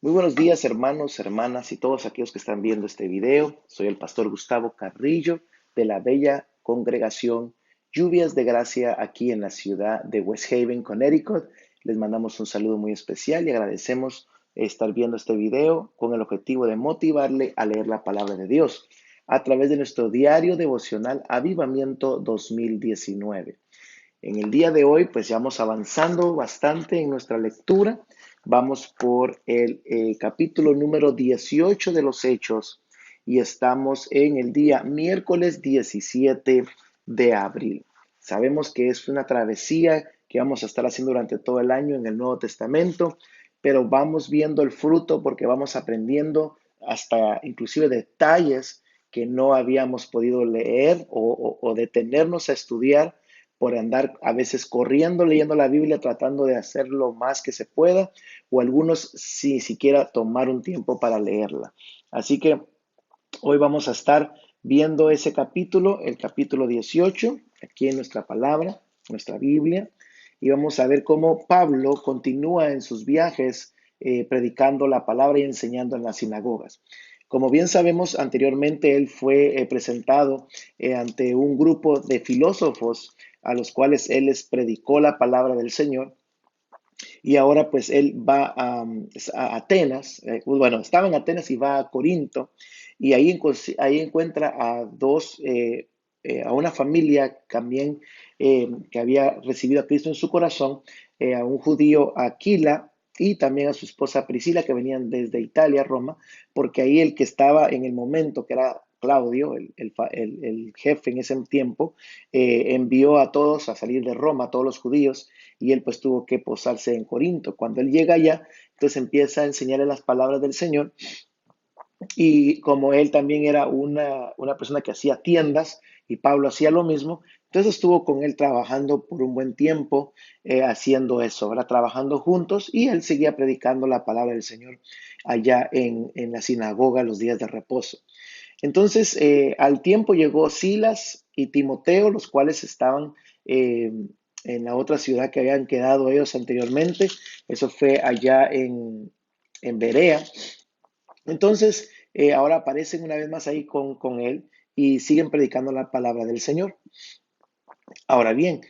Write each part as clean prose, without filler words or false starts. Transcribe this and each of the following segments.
Muy buenos días, hermanos, hermanas y todos aquellos que están viendo este video. Soy el pastor Gustavo Carrillo de la bella congregación Lluvias de Gracia aquí en la ciudad de West Haven, Connecticut. Les mandamos un saludo muy especial y agradecemos estar viendo este video con el objetivo de motivarle a leer la palabra de Dios a través de nuestro diario devocional Avivamiento 2019. En el día de hoy, pues ya vamos avanzando bastante en nuestra lectura. Vamos por el capítulo número 18 de los Hechos y estamos en el día miércoles 17 de abril. Sabemos que es una travesía que vamos a estar haciendo durante todo el año en el Nuevo Testamento, pero vamos viendo el fruto porque vamos aprendiendo hasta inclusive detalles que no habíamos podido leer o detenernos a estudiar por andar a veces corriendo, leyendo la Biblia, tratando de hacer lo más que se pueda, o algunos sin siquiera tomar un tiempo para leerla. Así que hoy vamos a estar viendo ese capítulo, el capítulo 18, aquí en nuestra palabra, nuestra Biblia, y vamos a ver cómo Pablo continúa en sus viajes predicando la palabra y enseñando en las sinagogas. Como bien sabemos, anteriormente él fue presentado ante un grupo de filósofos a los cuales él les predicó la palabra del Señor. Y ahora pues él va a Atenas, bueno, estaba en Atenas y va a Corinto, y ahí encuentra a a una familia también que había recibido a Cristo en su corazón, a un judío Aquila y también a su esposa Priscila, que venían desde Italia, Roma, porque ahí el que estaba en el momento, que era Claudio, el jefe en ese tiempo, envió a todos a salir de Roma, a todos los judíos, y él pues tuvo que posarse en Corinto. Cuando él llega allá, entonces empieza a enseñarle las palabras del Señor y como él también era una persona que hacía tiendas y Pablo hacía lo mismo, entonces estuvo con él trabajando por un buen tiempo haciendo eso, ¿verdad? Trabajando juntos y él seguía predicando la palabra del Señor allá en la sinagoga los días de reposo. Entonces, al tiempo llegó Silas y Timoteo, los cuales estaban en la otra ciudad que habían quedado ellos anteriormente. Eso fue allá en Berea. Entonces, ahora aparecen una vez más ahí con él y siguen predicando la palabra del Señor. Ahora bien,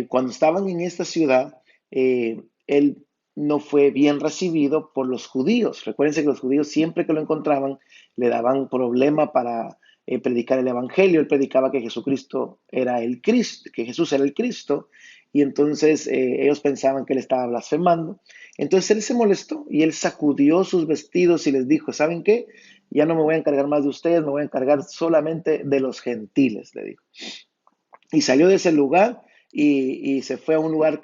cuando estaban en esta ciudad, él no fue bien recibido por los judíos. Recuérdense que los judíos siempre que lo encontraban le daban problema para predicar el evangelio. Él predicaba que Jesucristo era el Cristo, que Jesús era el Cristo, y entonces ellos pensaban que él estaba blasfemando. Entonces él se molestó y él sacudió sus vestidos y les dijo, ¿saben qué? Ya no me voy a encargar más de ustedes, me voy a encargar solamente de los gentiles, le dijo. Y salió de ese lugar y se fue a un lugar,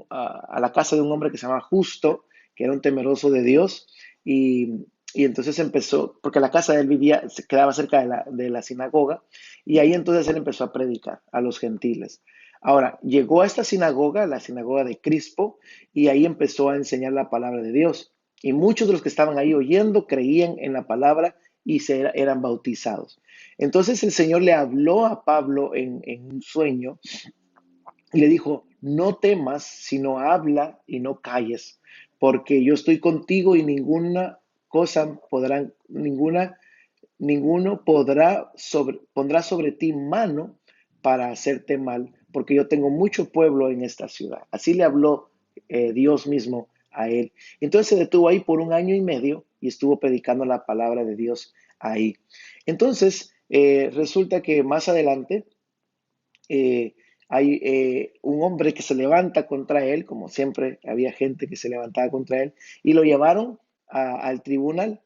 a la casa de un hombre que se llama Justo, que era un temeroso de Dios. Y entonces empezó, porque la casa de él vivía, se quedaba cerca de la sinagoga, y ahí entonces él empezó a predicar a los gentiles. Ahora, llegó a esta sinagoga, la sinagoga de Crispo, y ahí empezó a enseñar la palabra de Dios. Y muchos de los que estaban ahí oyendo creían en la palabra y eran bautizados. Entonces el Señor le habló a Pablo en un sueño y le dijo, no temas, sino habla y no calles, porque yo estoy contigo y ninguna cosa podrán, ninguno pondrá sobre ti mano para hacerte mal, porque yo tengo mucho pueblo en esta ciudad. Así le habló Dios mismo a él. Entonces se detuvo ahí por un año y medio y estuvo predicando la palabra de Dios ahí. Entonces, resulta que más adelante hay un hombre que se levanta contra él, como siempre había gente que se levantaba contra él, y lo llevaron al tribunal.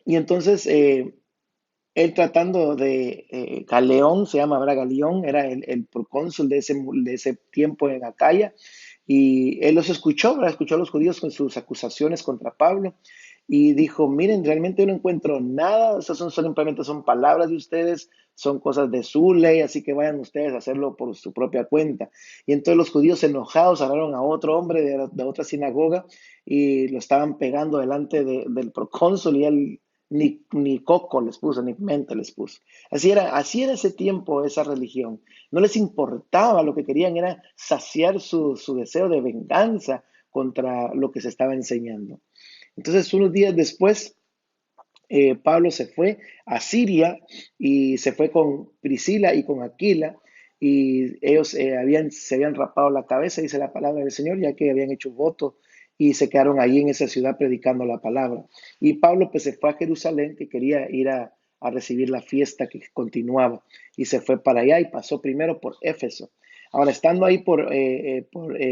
Y entonces él tratando de, Galeón, se llama, ¿verdad? Galeón, era el procónsul de ese tiempo en Acaya, y él los escuchó, ¿verdad? Escuchó a los judíos con sus acusaciones contra Pablo, y dijo, miren, realmente no encuentro nada, esas son simplemente son palabras de ustedes, son cosas de su ley, así que vayan ustedes a hacerlo por su propia cuenta. Y entonces los judíos enojados agarraron a otro hombre de otra sinagoga y lo estaban pegando delante del procónsul y él ni coco les puso, ni mente les puso. Así era ese tiempo, esa religión. No les importaba, lo que querían era saciar su deseo de venganza contra lo que se estaba enseñando. Entonces, unos días después, Pablo se fue a Siria y se fue con Priscila y con Aquila y ellos se habían rapado la cabeza, dice la palabra del Señor, ya que habían hecho voto y se quedaron ahí en esa ciudad predicando la palabra. Y Pablo pues se fue a Jerusalén, que quería ir a recibir la fiesta que continuaba y se fue para allá y pasó primero por Éfeso. Ahora, estando ahí por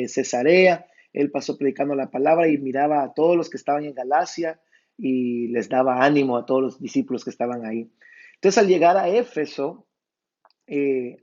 Cesarea, él pasó predicando la palabra y miraba a todos los que estaban en Galacia y les daba ánimo a todos los discípulos que estaban ahí. Entonces, al llegar a Éfeso,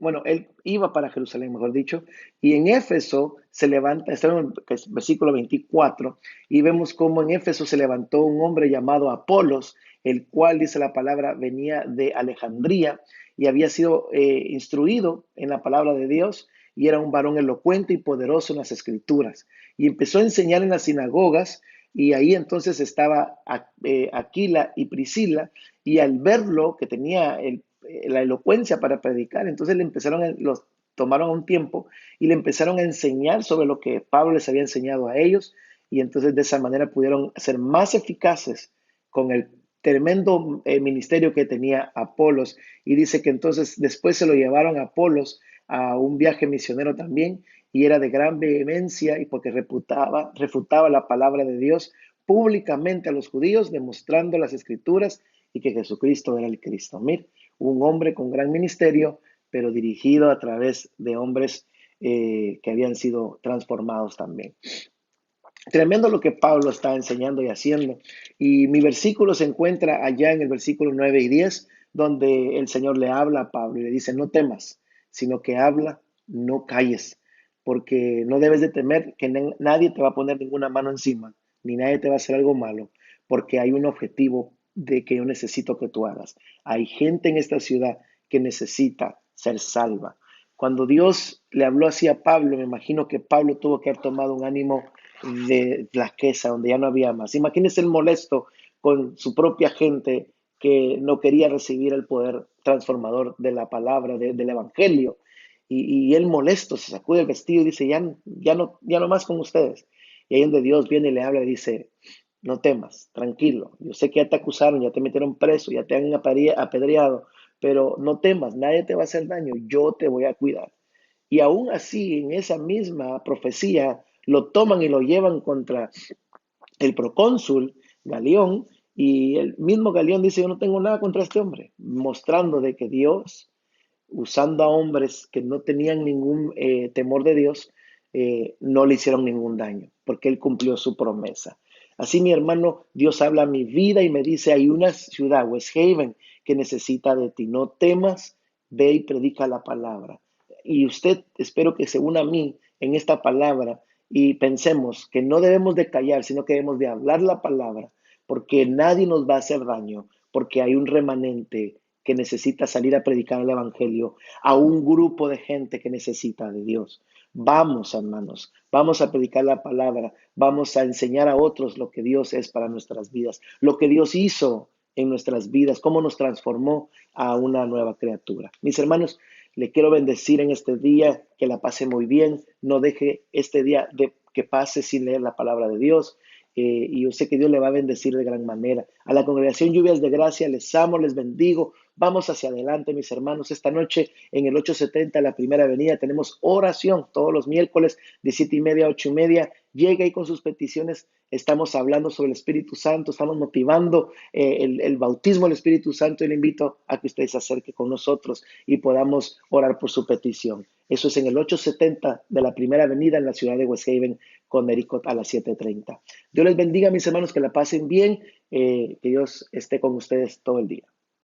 bueno, él iba para Jerusalén, mejor dicho, y en Éfeso se levanta, está en el versículo 24, y vemos cómo en Éfeso se levantó un hombre llamado Apolos, el cual, dice la palabra, venía de Alejandría y había sido instruido en la palabra de Dios, y era un varón elocuente y poderoso en las escrituras. Y empezó a enseñar en las sinagogas, y ahí entonces estaba Aquila y Priscila, y al verlo, que tenía la elocuencia para predicar, entonces los tomaron un tiempo y le empezaron a enseñar sobre lo que Pablo les había enseñado a ellos, y entonces de esa manera pudieron ser más eficaces con el tremendo ministerio que tenía Apolos. Y dice que entonces después se lo llevaron a Apolos a un viaje misionero también, y era de gran vehemencia y porque refutaba la palabra de Dios públicamente a los judíos, demostrando las escrituras y que Jesucristo era el Cristo. Mira, un hombre con gran ministerio, pero dirigido a través de hombres que habían sido transformados también. Tremendo lo que Pablo está enseñando y haciendo. Y mi versículo se encuentra allá en el versículo 9 y 10, donde el Señor le habla a Pablo y le dice, no temas, sino que habla, no calles, porque no debes de temer que nadie te va a poner ninguna mano encima, ni nadie te va a hacer algo malo, porque hay un objetivo de que yo necesito que tú hagas. Hay gente en esta ciudad que necesita ser salva. Cuando Dios le habló así a Pablo, me imagino que Pablo tuvo que haber tomado un ánimo de flaqueza, donde ya no había más. Imagínense el molesto con su propia gente que no quería recibir el poder transformador de la palabra, del evangelio. Y él molesto se sacude el vestido y dice, ya no más con ustedes. Y ahí donde Dios viene y le habla y dice, no temas, tranquilo. Yo sé que ya te acusaron, ya te metieron preso, ya te han apedreado, pero no temas, nadie te va a hacer daño, yo te voy a cuidar. Y aún así, en esa misma profecía, lo toman y lo llevan contra el procónsul Galión, y el mismo Galión dice, yo no tengo nada contra este hombre, mostrando de que Dios, usando a hombres que no tenían ningún temor de Dios, no le hicieron ningún daño, porque él cumplió su promesa. Así, mi hermano, Dios habla a mi vida y me dice, hay una ciudad, West Haven, que necesita de ti. No temas, ve y predica la palabra. Y usted, espero que se una a mí en esta palabra y pensemos que no debemos de callar, sino que debemos de hablar la palabra, porque nadie nos va a hacer daño, porque hay un remanente que necesita salir a predicar el evangelio a un grupo de gente que necesita de Dios. Vamos, hermanos, vamos a predicar la palabra, vamos a enseñar a otros lo que Dios es para nuestras vidas, lo que Dios hizo en nuestras vidas, cómo nos transformó a una nueva criatura. Mis hermanos, le quiero bendecir en este día, que la pase muy bien, no deje este día que pase sin leer la palabra de Dios. Y yo sé que Dios le va a bendecir de gran manera. A la congregación Lluvias de Gracia les amo, les bendigo. Vamos hacia adelante, mis hermanos. Esta noche en el 870, la Primera Avenida, tenemos oración todos los miércoles de 7:30 a 8:30. Llegue ahí con sus peticiones. Estamos hablando sobre el Espíritu Santo, estamos motivando el bautismo del Espíritu Santo, y le invito a que usted se acerque con nosotros y podamos orar por su petición. Eso es en el 870 de la Primera Avenida en la ciudad de West Haven, Connecticut, a las 7:30. Dios les bendiga, mis hermanos, que la pasen bien, que Dios esté con ustedes todo el día.